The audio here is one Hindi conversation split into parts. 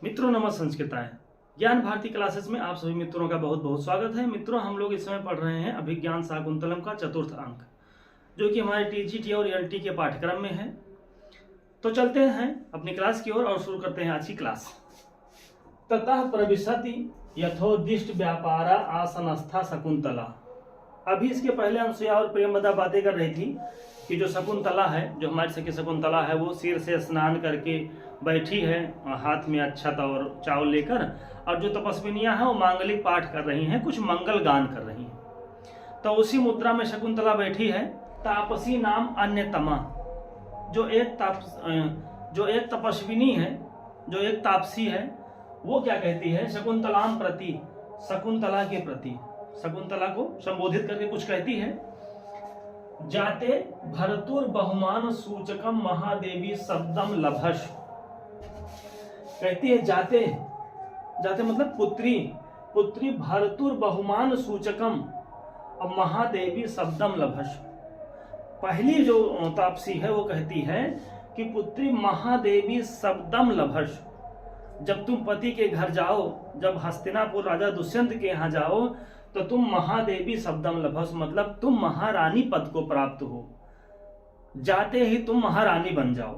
मित्रों नमः संस्कृताएं ज्ञान भारती क्लासेस में आप सभी मित्रों का बहुत बहुत स्वागत है। मित्रों हम लोग इस समय पढ़ रहे हैं अभिज्ञान शाकुंतलम का चतुर्थ अंक, जो कि हमारे टीजीटी और एलटी के पाठ्यक्रम में है। तो चलते हैं अपनी क्लास की ओर और शुरू करते हैं आज की क्लास। ततः प्रविशति यथोदिष्ट व्यापारा आसनस्था शकुंतला। अभी इसके पहले अनुसुईया और प्रेमवदा बातें कर रही थी कि जो शकुंतला है, जो हमारी सखी शकुंतला है, वो सिर से स्नान करके बैठी है, हाथ में अक्षत और चावल लेकर, और जो तपस्विनियां हैं वो मांगलिक पाठ कर रही हैं, कुछ मंगल गान कर रही हैं। तो उसी मुद्रा में शकुंतला बैठी है। तापसी नाम अन्यतमा, जो एक तपस्विनी है, जो एक तापसी है, वो क्या कहती है शकुंतलाम प्रति, शकुंतला के प्रति, शकुंतला को संबोधित करके कुछ कहती है। जाते भरतुर बहुमान सूचकम महादेवी शब्दम लभश। कहती है जाते, जाते मतलब पुत्री, पुत्री भरतुर बहुमान सूचकम और महादेवी शब्दम लभश। पहली जो तापसी है वो कहती है कि पुत्री महादेवी शब्दम लभश। जब तुम पति के घर जाओ, जब हस्तिनापुर राजा दुष्यंत के यहाँ जाओ, तो तुम महादेवी शब्दम लभस, मतलब तुम महारानी पद को प्राप्त हो, जाते ही तुम महारानी बन जाओ।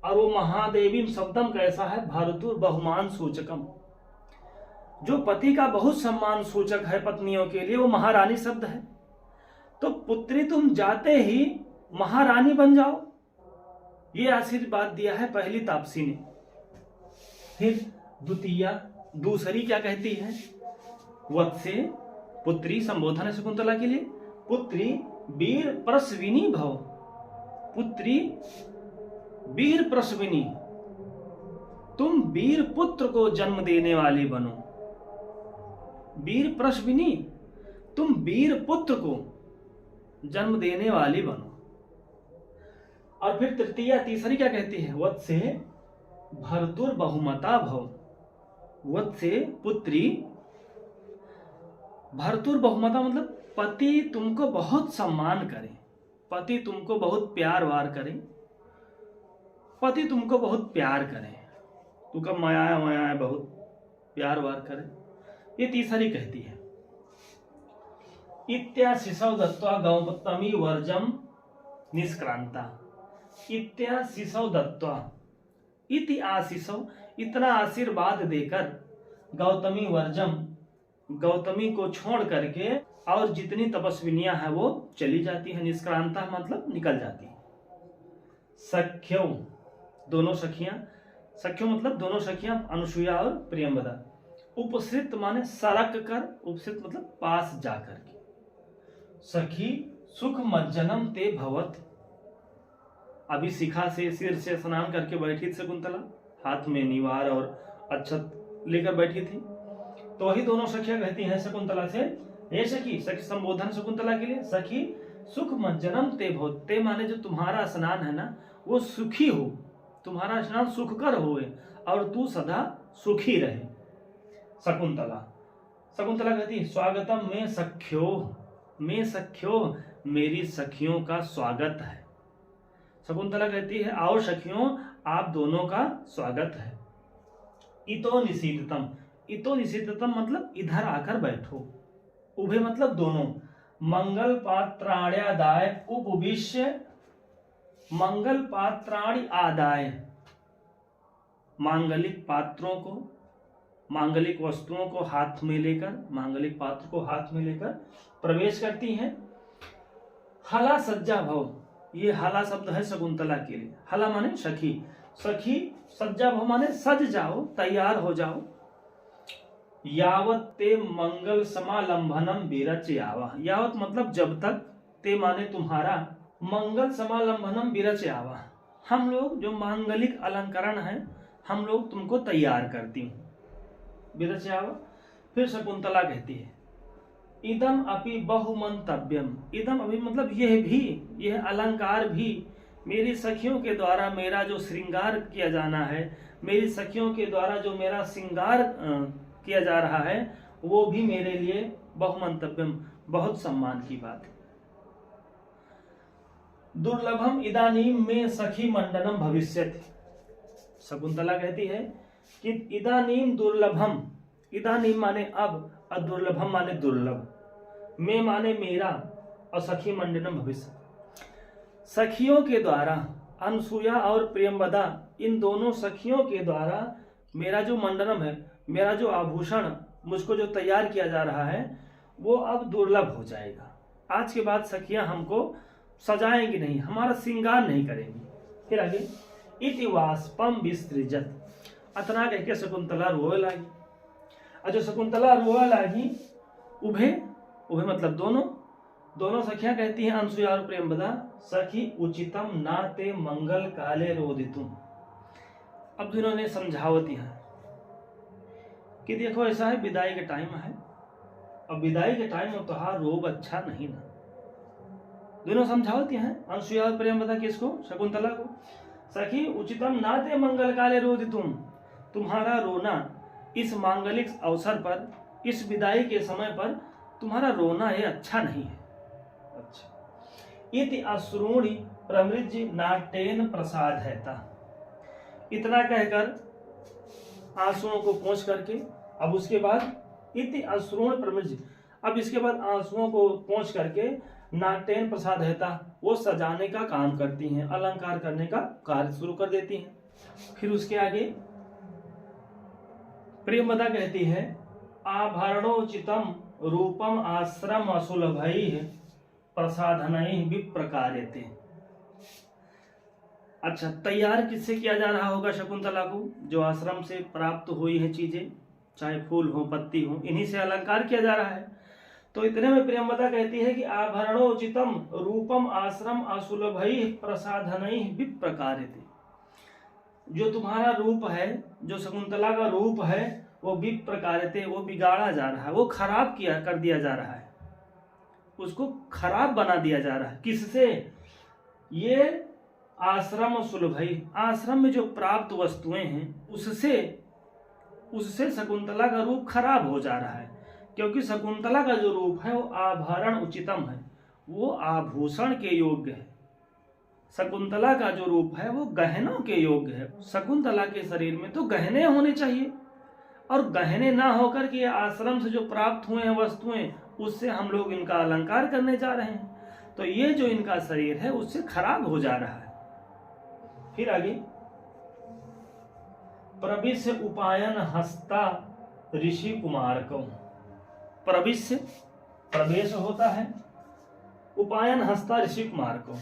और वो महादेवी शब्दम कैसा है? भरतुर बहुमान सूचकम, जो पति का बहुत सम्मान सूचक है पत्नियों के लिए, वो महारानी शब्द है। तो पुत्री तुम जाते ही महारानी बन जाओ, ये आशीर्वाद दिया है पहली तापसी ने। फिर द्वितीया, दूसरी क्या कहती है? वत्से, पुत्री संबोधन है शकुंतला के लिए। पुत्री वीर प्रसविनी भव, पुत्री वीर प्रसविनी, तुम वीर पुत्र को जन्म देने वाली बनो। वीर प्रसविनी, तुम वीर पुत्र को जन्म देने वाली बनो। और फिर तृतीया, तीसरी क्या कहती है? वत्से भरतुर बहुमता भव, वत्से पुत्री भरतुर बहुमता मतलब पति तुमको बहुत सम्मान करे, पति तुमको बहुत प्यार वार करे, पति तुमको बहुत प्यार करे, तू कब माया माया बहुत प्यार वार करे। ये तीसरी कहती है। इत्या शिशव दत्वा गौतमी वर्जम निष्क्रांता। इत्या शिशव दत्वा, इति आशीषव, इतना आशीर्वाद देकर, गौतमी वर्जम, गौतमी को छोड़ करके और जितनी तपस्विनियां हैं वो चली जाती है। निष्क्रांता मतलब निकल जाती है। सख्यो, दोनों सखियां, सख्यो मतलब दोनों सखियां, अनुसुईया और प्रियंवदा। उपसृत माने सरक कर, उपसृत मतलब पास जाकर के। सखी सुख मज्जनम ते भवत, अभी शिखा से सिर से स्नान करके बैठी थी शकुंतला, हाथ में निवार और अक्षत लेकर बैठी थी। तो वही दोनों सखियां कहती हैं शकुंतला से, हे सखी, सखी संबोधन शकुंतला के लिए, सखी सुख मज्जनम ते भवत, ते माने जो तुम्हारा स्नान है ना वो सुखी हो, तुम्हारा स्नान सुखकर होए और तू सदा सुखी रहे। शकुंतला, शकुंतला कहती स्वागतम में सख्यो, में सख्यो, मेरी सखियों का स्वागत है। शकुंतला कहती है आओ सखियों, आप दोनों का स्वागत है। इतो निशीतम, इतो निशीतम मतलब इधर आकर बैठो। उभे मतलब दोनों। मंगल पात्राण्यादाय उपविश्य, मंगल पात्राणि आदाय, मांगलिक पात्रों को, मांगलिक वस्तुओं को हाथ में लेकर, मांगलिक पात्र को हाथ में लेकर प्रवेश करती हैं। हला सज्जा भव, ये हला शब्द है शकुंतला के लिए। हला माने सखी, सखी सज्जा भव माने सज जाओ, तैयार हो जाओ। यावत ते मंगल समालंबनम विरचयावा, यावत मतलब जब तक, ते माने तुम्हारा, मंगल समालंबनम विरचयावा, हम लोग जो मांगलिक अलंकरण है हम लोग तुमको तैयार करती हूं, विरचयावा। फिर शकुंतला कहती है इदम अपि बहुमंतव्यम, इदम अभी मतलब यह भी, यह अलंकार भी मेरी सखियों के द्वारा मेरा जो श्रृंगार किया जाना है, मेरी सखियों के द्वारा जो मेरा श्रृंगार किया जा रहा है, वो भी मेरे लिए बहुमंतव्यम, बहुत सम्मान की बात है। दुर्लभम इदानीम में सखी मंडनम भविष्यति, शकुंतला कहती है कि इदानीम दुर्लभम, इदानीम माने अब, और दुर्लभम माने दुर्लभ, मैं माने मेरा, और सखी मंडनम भविष्य, सखियों के द्वारा, अनसुया और प्रियंवदा इन दोनों सखियों के द्वारा मेरा जो मंडनम है, मेरा जो आभूषण मुझको जो तैयार किया जा रहा है वो अब दुर्लभ हो जाएगा। आज के बाद सखियां हमको सजाएंगी नहीं, हमारा श्रृंगार नहीं करेंगी। फिर आगे, इति वाष्पम विसृजत, अतना कह के शकुंतला रोए लागी। और जो शकुंतला रोए लागी, उभे, उभे मतलब दोनों, दोनों सखियां कहती हैं अनसुया और प्रियंवदा, सखी उचितम नाते मंगल काले रोदितुम। अब जिन्होंने समझावती है कि देखो ऐसा है, विदाई के टाइम है, और विदाई के टाइम में तुहार रोब अच्छा नहीं ना। दोनों समझावती हैं अनसुया और प्रियंवदा, किसको? शकुंतला को। सखी उचितम नाते मंगल काले रोदितुम, तुम्हारा रोना इस मांगलिक अवसर पर, इस विदाई के समय पर तुम्हारा रोना ये अच्छा नहीं है। अच्छा, इति अश्रूणि प्रमृज नाट्येन प्रसादयता, इतना कहकर आंसुओं को पोंछ करके, अब उसके बाद इति अश्रूण प्रमृज, अब इसके बाद आंसुओं को पोंछ करके नाट्येन प्रसादयता, वो सजाने का काम करती हैं, अलंकार करने का कार्य शुरू कर देती हैं। फिर उसके आगे प्रियंवदा कहती है, आभरणोचितम रूपम आश्रम असुलभैः प्रसाधनैः विप्रकार्यते। अच्छा, तैयार किससे किया जा रहा होगा शकुंतला को? जो आश्रम से प्राप्त हुई है चीजें, चाहे फूल हो पत्ती हो, इन्हीं से अलंकार किया जा रहा है। तो इतने में प्रियंवदा कहती है कि आभरणोचितम रूपम आश्रम असुलभैः प्रसाधनैः विप्रकार्यते, जो तुम्हारा रूप है, जो शकुंतला का रूप है, वो विप्रकार्यते, वो बिगाड़ा जा रहा है, वो खराब किया कर दिया जा रहा है, उसको खराब बना दिया जा रहा है। किससे? ये आश्रम सुलभई, आश्रम में जो प्राप्त वस्तुएं हैं उससे शकुंतला का रूप खराब हो जा रहा है, क्योंकि शकुंतला का जो रूप है वो आभरण उचितम है, वो आभूषण के योग्य है। शकुंतला का जो रूप है वो गहनों के योग्य है। शकुंतला के शरीर में तो गहने होने चाहिए, और गहने ना होकर के आश्रम से जो प्राप्त हुए हैं वस्तुएं, उससे हम लोग इनका अलंकार करने जा रहे हैं, तो ये जो इनका शरीर है उससे खराब हो जा रहा है। फिर आगे, प्रविश्य उपायन हस्ता ऋषि कुमार को, प्रविश्य प्रवेश होता है, उपायन हस्ता ऋषि कुमार को,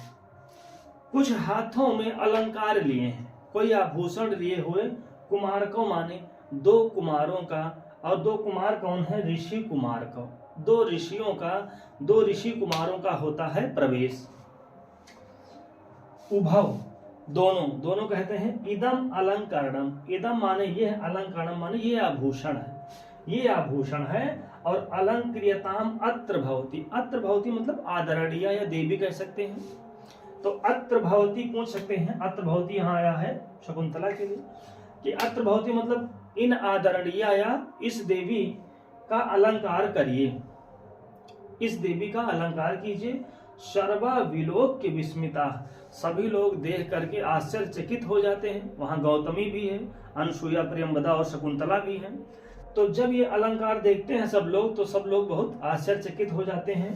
कुछ हाथों में अलंकार लिए हैं, कोई आभूषण लिए हुए, कुमार को माने दो कुमारों का, और दो कुमार कौन है? ऋषि कुमार को, दो ऋषियों का, दो ऋषि कुमारों का होता है प्रवेश। उभव, दोनों, दोनों कहते हैं इदम अलंकरणम, इदम माने ये है, अलंकरणम माने ये आभूषण है, ये आभूषण है, और अलंक्रियताम अत्र भवति, अत्र भवति मतलब आदरणीय या देवी कह सकते हैं, तो अत्र भवति पूछ सकते हैं। अत्र भवति यहाँ आया है शकुंतला के लिए कि अत्र भवति मतलब इन आदरणीय या इस देवी का अलंकार करिए, इस देवी का अलंकार कीजिए। सर्वा विलोक के विस्मिता, सभी लोग देख करके आश्चर्यचकित हो जाते हैं। वहां गौतमी भी है, अनसुया, प्रियंवदा और शकुंतला भी हैं। तो जब ये अलंकार देखते हैं सब लोग, तो सब लोग बहुत आश्चर्यचकित हो जाते हैं।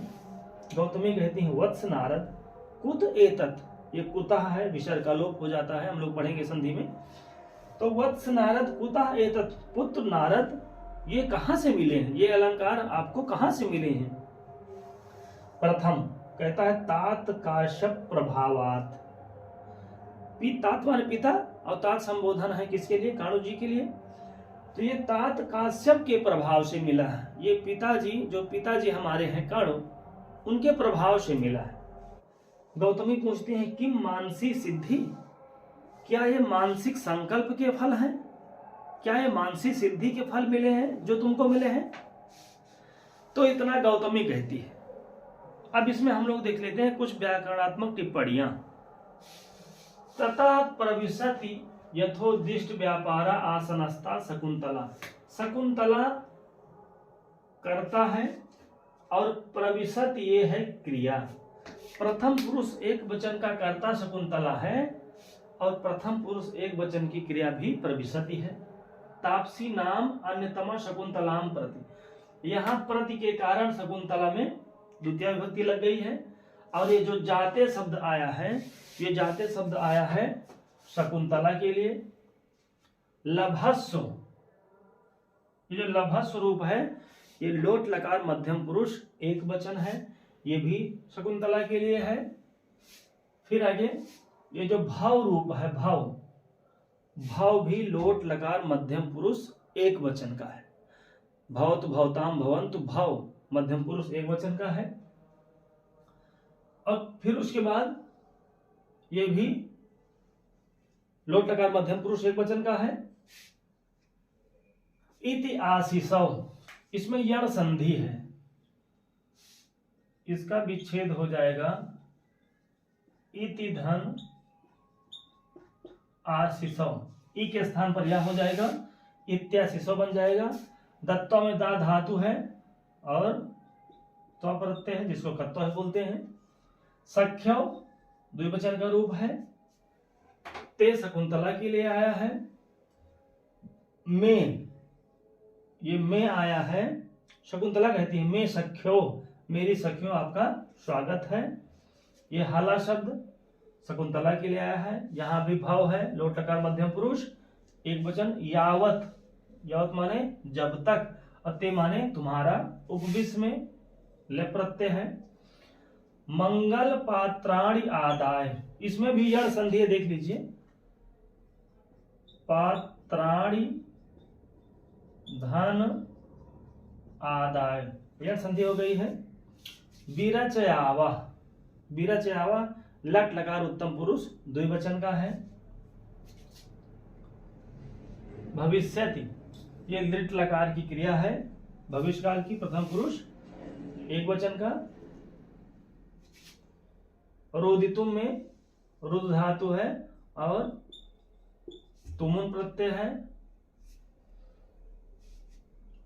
गौतमी कहती हैं, वत्स नारद कुत एतत्, ये कुतः है, विसर्ग का लोप हो जाता है, हम लोग पढ़ेंगे संधि में। तो वत्स नारद कुतः एतत्, पुत्र नारद ये कहां से मिले हैं, ये अलंकार आपको कहां से मिले हैं? प्रथम कहता है तात काश्यप प्रभावात, तात माने पिता, और तात संबोधन है किसके लिए? काणु जी के लिए। तो ये तात काश्यप के प्रभाव से मिला है, ये पिताजी, जो पिताजी हमारे हैं काणु, उनके प्रभाव से मिला है। गौतमी पूछती हैं, किम मानसी सिद्धि, क्या ये मानसिक संकल्प के फल हैं? क्या ये मानसिक सिद्धि के फल मिले हैं जो तुमको मिले हैं? तो इतना गौतमी कहती है। अब इसमें हम लोग देख लेते हैं कुछ व्याकरणात्मक टिप्पणियां। तथा प्रविशति यथोदिष्ट व्यापारा आसनस्था शकुंतला, शकुंतला करता है और प्रविशत ये है क्रिया। प्रथम पुरुष एक वचन का कर्ता शकुंतला है, और प्रथम पुरुष एक वचन की क्रिया भी प्रविशति है। तापसी नाम अन्यतमा शकुंतलाम प्रति। यहाँ प्रति के कारण शकुंतला में द्वितीय विभक्ति लग गई है। और ये जो जाते शब्द आया है, ये जाते शब्द आया है शकुंतला के लिए। लभस्व, ये जो लभस्व रूप है, ये लोट लकार मध्यम पुरुष एक वचन है, ये भी शकुंतला के लिए है। फिर आगे ये जो भाव रूप है, भाव भी लोट लकार मध्यम पुरुष एक वचन का है। भवतु भवताम भवन्तु, भाव मध्यम पुरुष एक वचन का है। और फिर उसके बाद ये भी लोट लकार मध्यम पुरुष एक वचन का है। इति आशीषौ, इसमें यण संधि है, इसका विच्छेद हो जाएगा। इति धन आशीषौ, ई के स्थान पर यह हो जाएगा, इत्याशीषौ बन जाएगा। दत्तों में दा धातु है और त्व प्रत्यय है, जिसको कत्व है बोलते हैं। सख्यौ द्विवचन का रूप है। ते शकुंतला के लिए आया है। में, ये में आया है, शकुंतला कहती है मैं सख्यो, मेरी सखियों आपका स्वागत है। ये हाला शब्द शकुंतला के लिए आया है। यहाँ भी भाव है, लोट लकार मध्यम पुरुष एक वचन। यावत, यावत माने जब तक, अते माने तुम्हारा, उपविश में ले प्रत्यय है। मंगल पात्राणि आदाय, इसमें भी यण संधि है, देख लीजिए। पात्राणि धन आदाय, यण संधि हो गई है। विरचयावा, विरचयावा लट लकार उत्तम पुरुष द्विवचन का है। भविष्यति, ये लिट लकार की क्रिया है, भविष्यकाल की, प्रथम पुरुष एक वचन का। रोदितुम में रुद्र धातु है और तुमुन प्रत्यय है।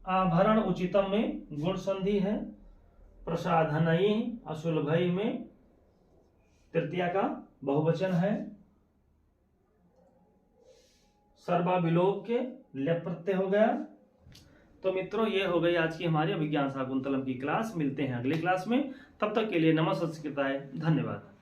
आभरण उचितम में गुण संधि है। प्रसाधनई असुलभई में तृतीया का बहुवचन है। सर्वाभिलोक के लेप प्रत्यय हो गया। तो मित्रों, ये हो गई आज की हमारी अभिज्ञान शाकुंतलम की क्लास। मिलते हैं अगली क्लास में, तब तक के लिए नमः संस्कृताय, धन्यवाद।